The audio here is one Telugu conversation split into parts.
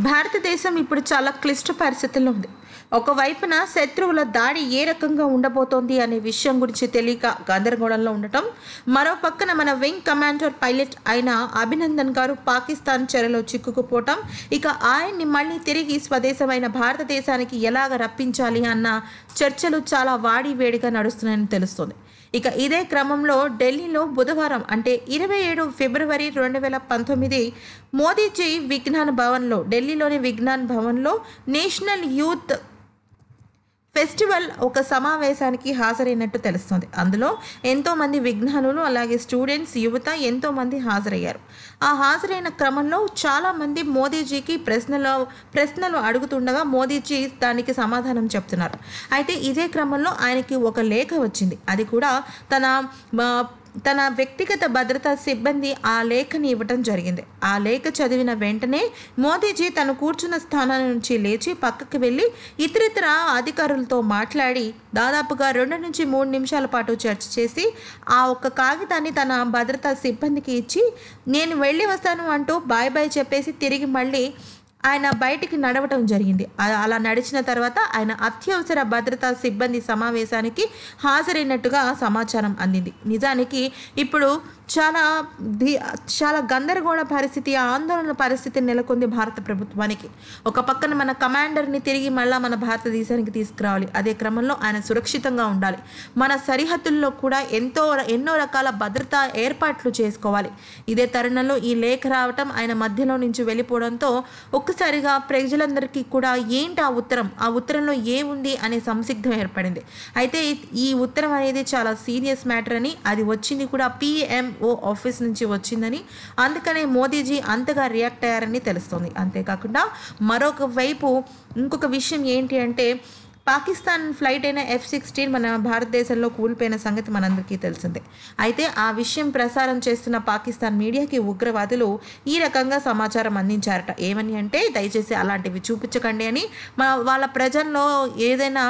భారతదేశం ఇప్పుడు చాలా క్లిష్ట పరిస్థితుల్లో ఉంది. ఒకవైపున శత్రువుల దాడి ఏ రకంగా ఉండబోతోంది అనే విషయం గురించి తెలియక గందరగోళంలో ఉండటం, మరో పక్కన మన వింగ్ కమాండర్ పైలట్ అయిన అభినందన్ గారు పాకిస్తాన్ చెరలో చిక్కుకుపోవటం, ఇక ఆయన్ని మళ్ళీ తిరిగి స్వదేశమైన భారతదేశానికి ఎలాగ రప్పించాలి అన్న చర్చలు చాలా వాడివేడిగా నడుస్తున్నాయని తెలుస్తుంది. ఇక ఇదే క్రమంలో ఢిల్లీలో బుధవారం అంటే 27 ఫిబ్రవరి 2019 మోదీజీ విజ్ఞాన్ భవన్లో, ఢిల్లీలోని విజ్ఞాన్ భవన్లో నేషనల్ యూత్ ఫెస్టివల్ ఒక సమావేశానికి హాజరైనట్టు తెలుస్తుంది. అందులో ఎంతోమంది విజ్ఞానులు, అలాగే స్టూడెంట్స్, యువత ఎంతోమంది హాజరయ్యారు. ఆ హాజరైన క్రమంలో చాలామంది మోదీజీకి ప్రశ్నలు అడుగుతుండగా మోదీజీ దానికి సమాధానం చెప్తున్నారు. అయితే ఇదే క్రమంలో ఆయనకి ఒక లేఖ వచ్చింది. అది కూడా తన వ్యక్తిగత భద్రతా సిబ్బంది ఆ లేఖని ఇవ్వటం జరిగింది. ఆ లేఖ చదివిన వెంటనే మోదీజీ తను కూర్చున్న స్థానం నుంచి లేచి పక్కకి వెళ్ళి ఇతరితర అధికారులతో మాట్లాడి దాదాపుగా 2 నుంచి 3 నిమిషాల పాటు చర్చ చేసి ఆ ఒక్క కాగితాన్ని తన భద్రతా సిబ్బందికి ఇచ్చి నేను వెళ్ళి వస్తాను అంటూ బాయ్ బాయ్ చెప్పేసి తిరిగి మళ్ళీ ఆయన బయటికి నడవటం జరిగింది. అలా నడిచిన తర్వాత ఆయన అత్యవసర భద్రతా సిబ్బంది సమావేశానికి హాజరైనట్టుగా సమాచారం అందింది. నిజానికి ఇప్పుడు చాలా గందరగోళ పరిస్థితి, ఆందోళన పరిస్థితి నెలకొంది భారత ప్రభుత్వానికి. ఒక పక్కన మన కమాండర్ని తిరిగి మళ్ళా మన భారతదేశానికి తీసుకురావాలి. అదే క్రమంలో ఆయన సురక్షితంగా ఉండాలి. మన సరిహద్దుల్లో కూడా ఎన్నో రకాల భద్రతా ఏర్పాట్లు చేసుకోవాలి. ఇదే తరుణంలో ఈ లేఖ రావటం, ఆయన మధ్యలో నుంచి వెళ్ళిపోవడంతో ఒక్కసారిగా ప్రజలందరికీ కూడా ఏంటి ఆ ఉత్తరంలో ఏముంది అనే సంసిగ్ధం ఏర్పడింది. అయితే ఈ ఉత్తరం అనేది చాలా సీరియస్ మ్యాటర్ అని, అది వచ్చింది కూడా PMO ఆఫీస్ నుంచి వచ్చిందని, అందుకనే మోదీజీ అంతగా రియాక్ట్ అయ్యారని తెలుస్తోంది. అంతేకాకుండా మరొక వైపు ఇంకొక విషయం ఏంటి అంటే, పాకిస్తాన్ ఫ్లైట్ అయిన F-16 మన భారతదేశంలో కూలిపోయిన సంగతి మనందరికీ తెలిసిందే. అయితే ఆ విషయం ప్రసారం చేస్తున్న పాకిస్తాన్ మీడియాకి ఉగ్రవాదులు ఈ రకంగా సమాచారం అందించారట. ఏమని అంటే, దయచేసి అలాంటివి చూపించకండి అని, వాళ్ళ ప్రజల్లో ఏదైనా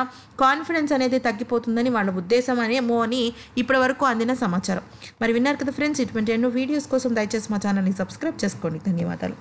కాన్ఫిడెన్స్ అనేది తగ్గిపోతుందని వాళ్ళ ఉద్దేశం అనేమో అని ఇప్పటి వరకు అందిన సమాచారం. మరి విన్నారు కదా ఫ్రెండ్స్, ఇటువంటి ఎన్నో వీడియోస్ కోసం దయచేసి మా ఛానల్ని సబ్స్క్రైబ్ చేసుకోండి. ధన్యవాదాలు.